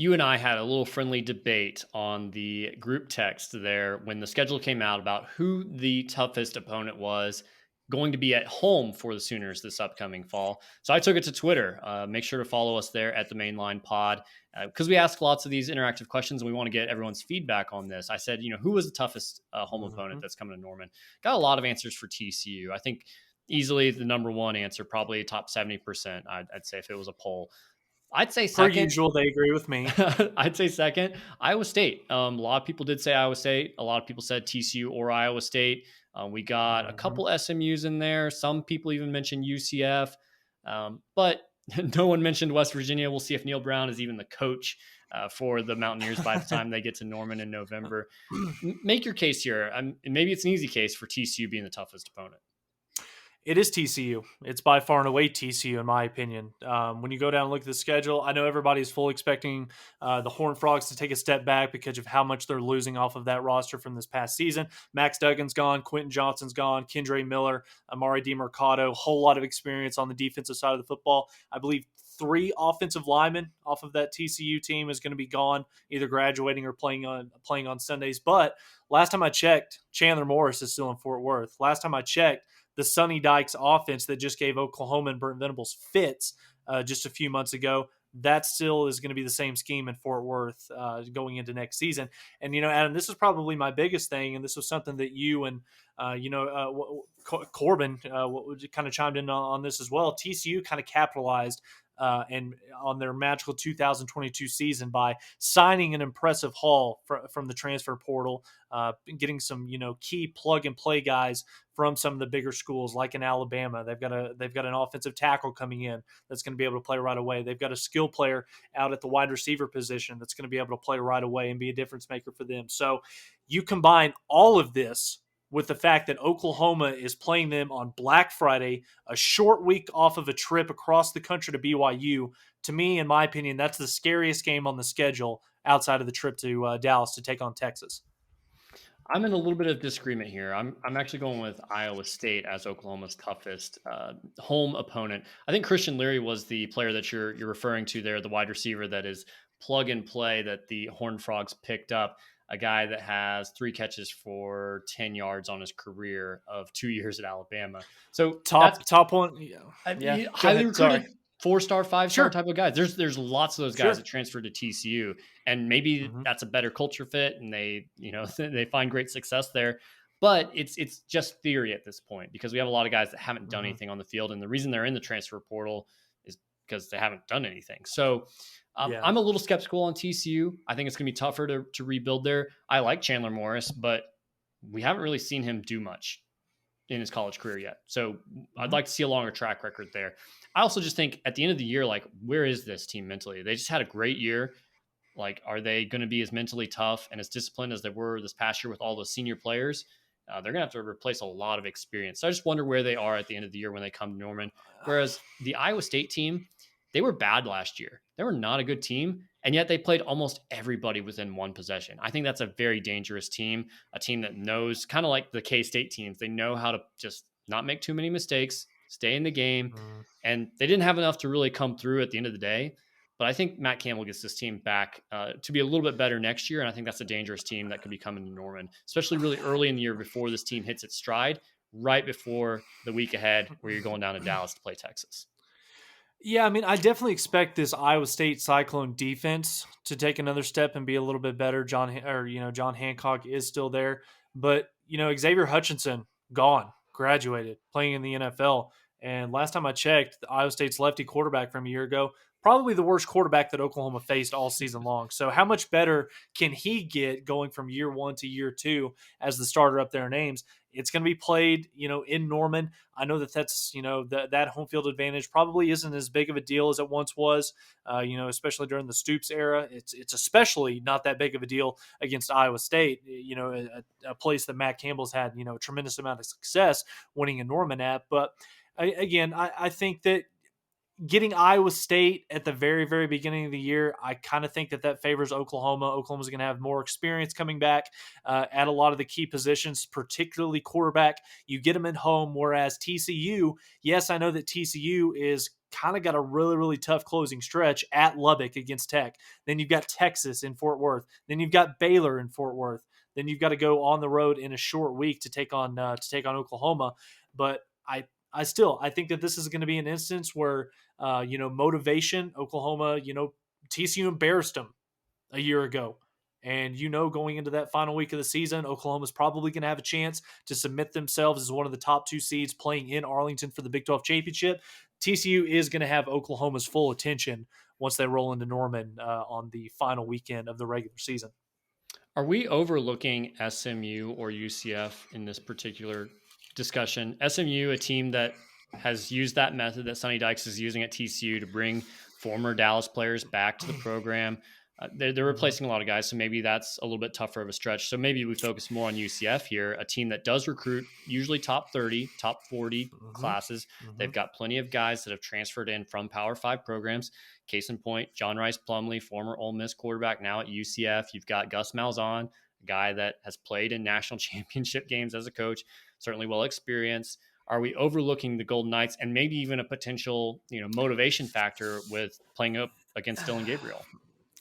you and I had a little friendly debate on the group text there when the schedule came out about who the toughest opponent was going to be at home for the Sooners this upcoming fall. So I took it to Twitter. Make sure to follow us there at the Mainline Pod because we ask lots of these interactive questions and we want to get everyone's feedback on this. I said, who was the toughest home opponent Mhm. that's coming to Norman? Got a lot of answers for TCU. I think easily the number one answer, probably top 70%. I'd say if it was a poll. I'd say Per second. usual, they agree with me. I'd say second, Iowa State. A lot of people did say Iowa State. A lot of people said TCU or Iowa State. We got a Mhm. couple SMUs in there. Some people even mentioned UCF, but no one mentioned West Virginia. We'll see if Neil Brown is even the coach for the Mountaineers by the time they get to Norman in November. Make your case here. Maybe it's an easy case for TCU being the toughest opponent. It is TCU. It's by far and away TCU, in my opinion. When you go down and look at the schedule, I know everybody's fully expecting the Horned Frogs to take a step back because of how much they're losing off of that roster from this past season. Max Duggan's gone, Quentin Johnson's gone, Kendre Miller, Amari DiMercado, whole lot of experience on the defensive side of the football. I believe 3 offensive linemen off of that TCU team is going to be gone, either graduating or playing on Sundays. But last time I checked, Chandler Morris is still in Fort Worth. Last time I checked, the Sonny Dykes offense that just gave Oklahoma and Burton Venables fits just a few months ago, that still is going to be the same scheme in Fort Worth going into next season. And, Adam, this is probably my biggest thing, and this was something that you and, Corbin kind of chimed in on this as well. TCU kind of capitalized and on their magical 2022 season by signing an impressive haul from the transfer portal, getting some key plug and play guys from some of the bigger schools like in Alabama. They've got an offensive tackle coming in that's going to be able to play right away. They've got a skill player out at the wide receiver position that's going to be able to play right away and be a difference maker for them. So you combine all of this with the fact that Oklahoma is playing them on Black Friday, a short week off of a trip across the country to BYU. To me, in my opinion, that's the scariest game on the schedule outside of the trip to Dallas to take on Texas. I'm in a little bit of disagreement here. I'm actually going with Iowa State as Oklahoma's toughest home opponent. I think Christian Leary was the player that you're referring to there, the wide receiver that is plug and play that the Horned Frogs picked up. A guy that has 3 catches for 10 yards on his career of 2 years at Alabama. So that's Top one, yeah. Go highly ahead. Sorry. recruited 4-star, 5-star Sure, type of guys. There's lots of those guys sure. that transferred to TCU, and maybe Hmm. that's a better culture fit, and they they find great success there. But it's just theory at this point because we have a lot of guys that haven't done Hmm. anything on the field, and the reason they're in the transfer portal is because they haven't done anything. So Yeah. I'm a little skeptical on TCU. I think it's going to be tougher to rebuild there. I like Chandler Morris, but we haven't really seen him do much in his college career yet. So I'd Hmm. like to see a longer track record there. I also just think at the end of the year, like, where is this team mentally? They just had a great year. Like, are they going to be as mentally tough and as disciplined as they were this past year with all those senior players? They're going to have to replace a lot of experience. So I just wonder where they are at the end of the year when they come to Norman. Whereas the Iowa State team, they were bad last year. They were not a good team. And yet they played almost everybody within one possession. I think that's a very dangerous team, a team that knows, kind of like the K State teams, they know how to just not make too many mistakes, stay in the game. Mm. And they didn't have enough to really come through at the end of the day. But I think Matt Campbell gets this team back to be a little bit better next year. And I think that's a dangerous team that could be coming to Norman, especially really early in the year before this team hits its stride, right before the week ahead where you're going down to Dallas to play Texas. Yeah, I mean, I definitely expect this Iowa State Cyclone defense to take another step and be a little bit better. John Hancock is still there, but Xavier Hutchinson gone, graduated, playing in the NFL. And last time I checked, the Iowa State's lefty quarterback from a year ago, probably the worst quarterback that Oklahoma faced all season long. So how much better can he get going from year 1 to year 2 as the starter up there in Ames? It's going to be played, in Norman. I know that's that home field advantage probably isn't as big of a deal as it once was. Especially during the Stoops era, it's especially not that big of a deal against Iowa State. A place that Matt Campbell's had a tremendous amount of success winning in Norman at. But I think that getting Iowa State at the very, very beginning of the year, I kind of think that favors Oklahoma. Oklahoma's going to have more experience coming back at a lot of the key positions, particularly quarterback. You get them at home, whereas TCU, yes, I know that TCU is kind of got a really, really tough closing stretch at Lubbock against Tech. Then you've got Texas in Fort Worth. Then you've got Baylor in Fort Worth. Then you've got to go on the road in a short week to take on Oklahoma. But I think that this is going to be an instance where motivation. Oklahoma, TCU embarrassed them a year ago. And going into that final week of the season, Oklahoma's probably going to have a chance to submit themselves as one of the top 2 seeds playing in Arlington for the Big 12 championship. TCU is going to have Oklahoma's full attention once they roll into Norman on the final weekend of the regular season. Are we overlooking SMU or UCF in this particular discussion? SMU, a team that has used that method that Sonny Dykes is using at TCU to bring former Dallas players back to the program. They're replacing a lot of guys, so maybe that's a little bit tougher of a stretch. So maybe we focus more on UCF here, a team that does recruit usually top 30, top 40 classes. They've got plenty of guys that have transferred in from Power 5 programs. Case in point, John Rice Plumlee, former Ole Miss quarterback, now at UCF. You've got Gus Malzahn, a guy that has played in national championship games as a coach, certainly well experienced. Are we overlooking the Golden Knights and maybe even a potential, motivation factor with playing up against Dillon Gabriel?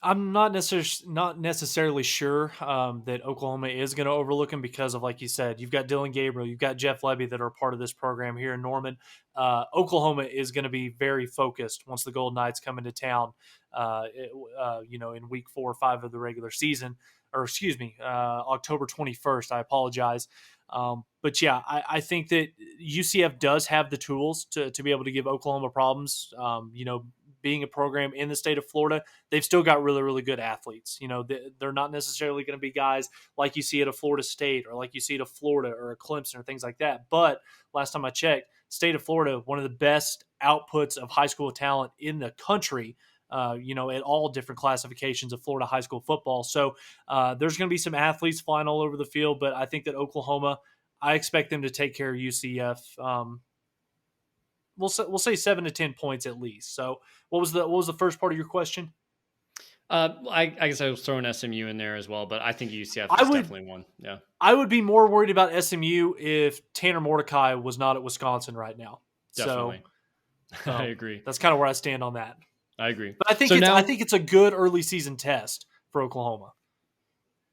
I'm not necessarily sure that Oklahoma is going to overlook him because of, like you said, you've got Dillon Gabriel, you've got Jeff Lebby that are a part of this program here in Norman. Oklahoma is going to be very focused once the Golden Knights come into town, in week 4 or 5 of the regular season, October 21st. I apologize. But yeah, I think that UCF does have the tools to be able to give Oklahoma problems. Being a program in the state of Florida, they've still got really, really good athletes. They're not necessarily going to be guys like you see at a Florida State or like you see at a Florida or a Clemson or things like that. But last time I checked, state of Florida, one of the best outputs of high school talent in the country, at all different classifications of Florida high school football. So there's going to be some athletes flying all over the field, but I think that Oklahoma, I expect them to take care of UCF. We'll say 7 to 10 points at least. So what was the first part of your question? I guess I was throwing SMU in there as well, but I think UCF is definitely one. Yeah, I would be more worried about SMU if Tanner Mordecai was not at Wisconsin right now. Definitely, so I agree. That's kind of where I stand on that. I agree, but I think it's a good early season test for Oklahoma.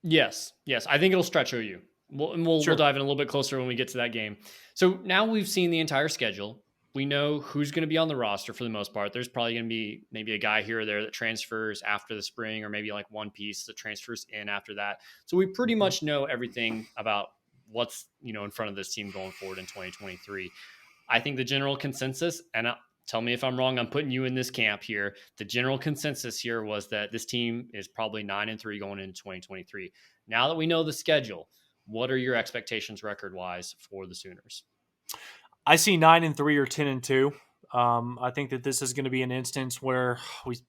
Yes, I think it'll stretch OU. We'll dive in a little bit closer when we get to that game. So now we've seen the entire schedule. We know who's going to be on the roster for the most part. There's probably going to be maybe a guy here or there that transfers after the spring, or maybe like one piece that transfers in after that. So we pretty much know everything about what's, in front of this team going forward in 2023. I think the general consensus, and tell me if I'm wrong, I'm putting you in this camp here. The general consensus here was that this team is probably 9-3 going into 2023. Now that we know the schedule, what are your expectations record-wise for the Sooners? I see 9-3 or 10-2. I think that this is going to be an instance where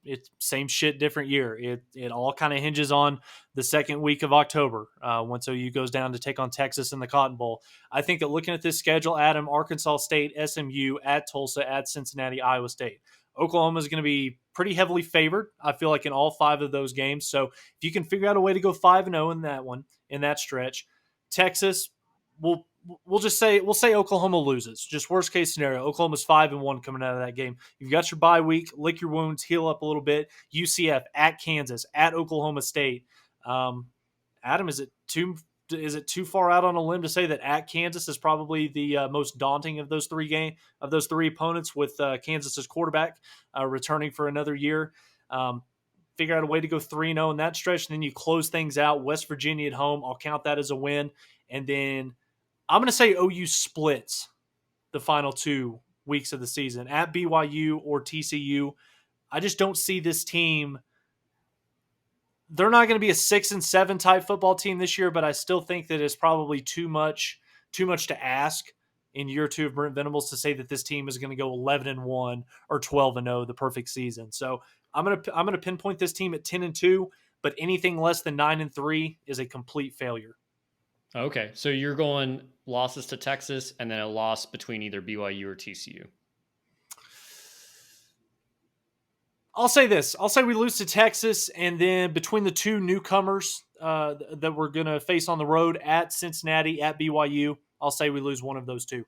it's same shit, different year. It all kind of hinges on the second week of October once OU goes down to take on Texas in the Cotton Bowl. I think that looking at this schedule, Adam, Arkansas State, SMU, at Tulsa, at Cincinnati, Iowa State. Oklahoma is going to be pretty heavily favored, I feel like, in all 5 of those games. So if you can figure out a way to go 5-0 in that one, in that stretch, Texas we'll say Oklahoma loses. Just worst case scenario, Oklahoma's 5-1 coming out of that game. You've got your bye week, lick your wounds, heal up a little bit. UCF at Kansas, at Oklahoma State. Adam, is it too far out on a limb to say that at Kansas is probably the most daunting of those three opponents, with Kansas's quarterback returning for another year? Figure out a way to go 3-0 in that stretch, and then you close things out. West Virginia at home, I'll count that as a win. And then I'm going to say OU splits the final 2 weeks of the season at BYU or TCU. I just don't see this team. They're not going to be a 6-7 type football team this year, but I still think that it's probably too much to ask in year 2 of Brent Venables to say that this team is going to go 11-1 or 12-0, the perfect season. So I'm going to pinpoint this team at 10-2, but anything less than 9-3 is a complete failure. Okay, so you're going losses to Texas and then a loss between either BYU or TCU. I'll say this. I'll say we lose to Texas, and then between the 2 newcomers that we're going to face on the road, at Cincinnati, at BYU, I'll say we lose one of those 2.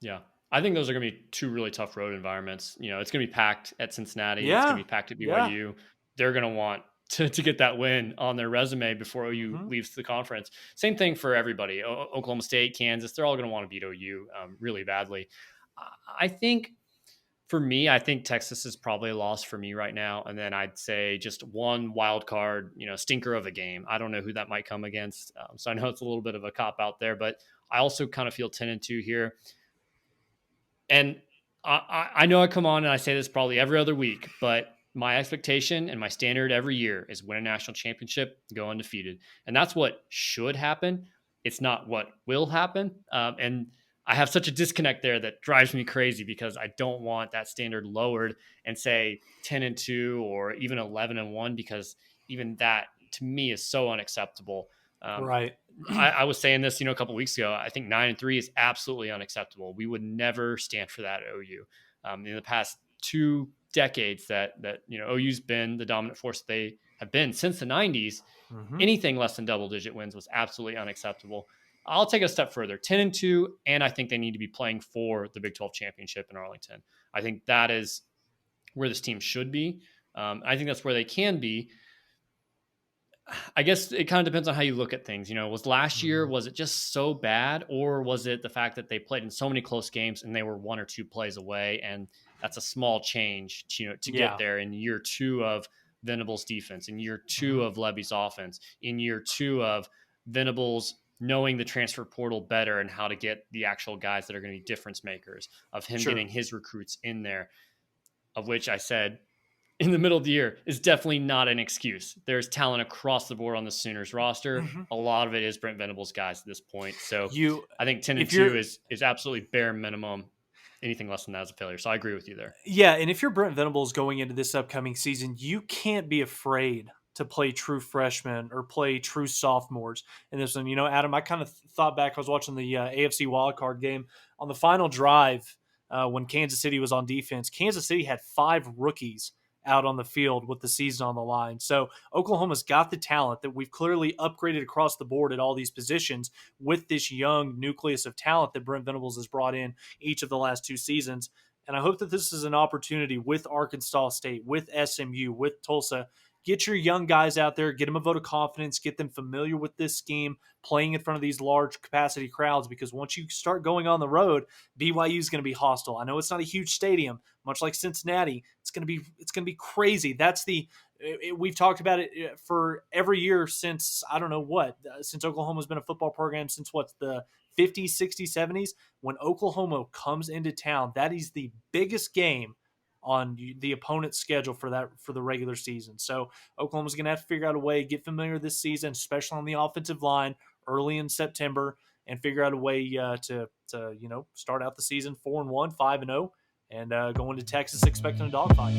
Yeah, I think those are going to be two really tough road environments. It's going to be packed at Cincinnati. It's going Yeah, to be packed at yeah. BYU. They're going to want to get that win on their resume before OU Hmm. leaves the conference. Same thing for everybody. Oklahoma State, Kansas, they're all going to want to beat OU really badly. I think for me, I think Texas is probably a loss for me right now. And then I'd say just one wild card, stinker of a game. I don't know who that might come against. So I know it's a little bit of a cop out there, but I also kind of feel 10-2 here. And I know I come on and I say this probably every other week, but my expectation and my standard every year is win a national championship, go undefeated. And that's what should happen. It's not what will happen. And I have such a disconnect there that drives me crazy because I don't want that standard lowered and say 10-2 or even 11-1, because even that to me is so unacceptable. Right. I was saying this, a couple of weeks ago. I think 9-3 is absolutely unacceptable. We would never stand for that at OU. In the past 2 decades that OU's been the dominant force they have been since the 90s, Hmm. anything less than double-digit wins was absolutely unacceptable. I'll take a step further, 10-2, and I think they need to be playing for the Big 12 championship in Arlington. I think that is where this team should be. I think that's where they can be. I guess it kind of depends on how you look at things. Was last year, was it just so bad, or was it the fact that they played in so many close games and they were 1 or 2 plays away, and that's a small change to get Yeah. there in year 2 of Venables' defense, in year 2 Hmm. of Levy's offense, in year 2 of Venables knowing the transfer portal better and how to get the actual guys that are going to be difference makers, of him Sure. getting his recruits in there, of which I said in the middle of the year is definitely not an excuse. There's talent across the board on the Sooners roster. Hmm. A lot of it is Brent Venables guys at this point. So You, I think 10 and if you're, 2 is absolutely bare minimum. Anything less than that is a failure. So I agree with you there. yeah, and if you're Brent Venables going into this upcoming season, you can't be afraid to play true freshmen or play true sophomores in this one. Adam, I kind of thought back. I was watching the AFC wildcard game on the final drive when Kansas City was on defense. Kansas City had 5 rookies out on the field with the season on the line. So Oklahoma's got the talent that we've clearly upgraded across the board at all these positions with this young nucleus of talent that Brent Venables has brought in each of the last 2 seasons. And I hope that this is an opportunity with Arkansas State, with SMU, with Tulsa. Get your young guys out there, get them a vote of confidence, get them familiar with this scheme, playing in front of these large capacity crowds, because once you start going on the road, BYU is going to be hostile. I know it's not a huge stadium, much like Cincinnati. It's going to be crazy. We've talked about it for every year since, I don't know what, since Oklahoma's been a football program since the 50s, 60s, 70s. When Oklahoma comes into town, that is the biggest game on the opponent's schedule for the regular season. So Oklahoma's going to have to figure out a way, get familiar this season, especially on the offensive line early in September, and figure out a way to start out the season 4-1, 5-0, and go into Texas expecting a dogfight.